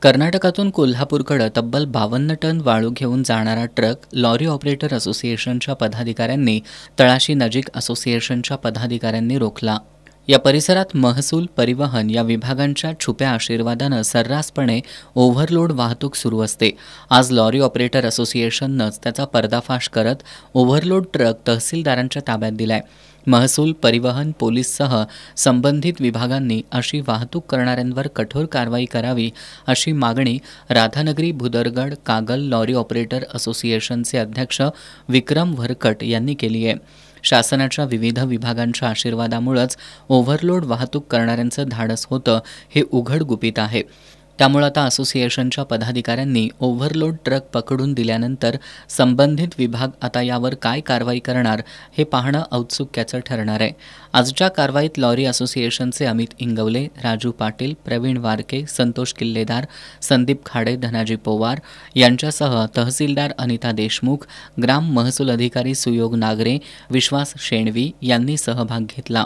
कर्नाटकातून कोल्हापूरकडे तब्बल 52 टन वाळू घेऊन जाणारा ट्रक लॉरी ऑपरेटर असोसिएशनच्या पदाधिकाऱ्यांनी तळाशी नजीक असोसिएशनच्या पदाधिकाऱ्यांनी रोखला। या परिसरात महसूल परिवहन या विभागांच्या छुप्या आशीर्वादानं सर्रासपणे ओव्हरलोड वाहतूक सुरू असते। आज लॉरी ऑपरेटर असोसिएशननंच त्याचा पर्दाफाश करत ओव्हरलोड ट्रक तहसीलदारांच्या ताब्यात दिलाय। महसूल परिवहन पोलीससह संबंधित विभागांनी अशी वाहतूक करणाऱ्यांवर कठोर कारवाई करावी अशी मागणी राधानगरी भुदरगड कागल लॉरी ऑपरेटर असोसिएशनचे अध्यक्ष विक्रम वरकट यांनी केली आहे। शासनाच्या विविध विभागांच्या आशीर्वादामुळेच ओव्हरलोड वाहतूक करणाऱ्यांचं धाडस होतं हे उघड गुपित आहे। त्यामुळे आता असोसिएशनच्या पदाधिकाऱ्यांनी ओव्हरलोड ट्रक पकडून दिल्यानंतर संबंधित विभाग आता यावर काय कारवाई करणार हे पाहणं औत्सुक्याचं ठरणार आहे। आजच्या कारवाईत लॉरी असोसिएशनचे अमित इंगवले, राजू पाटील, प्रवीण वारके, संतोष किल्लेदार, संदीप खाडे, धनाजी पोवार यांच्यासह तहसीलदार अनिता देशमुख, ग्राम महसूल अधिकारी सुयोग नागरे, विश्वास शेणवी यांनी सहभाग घेतला।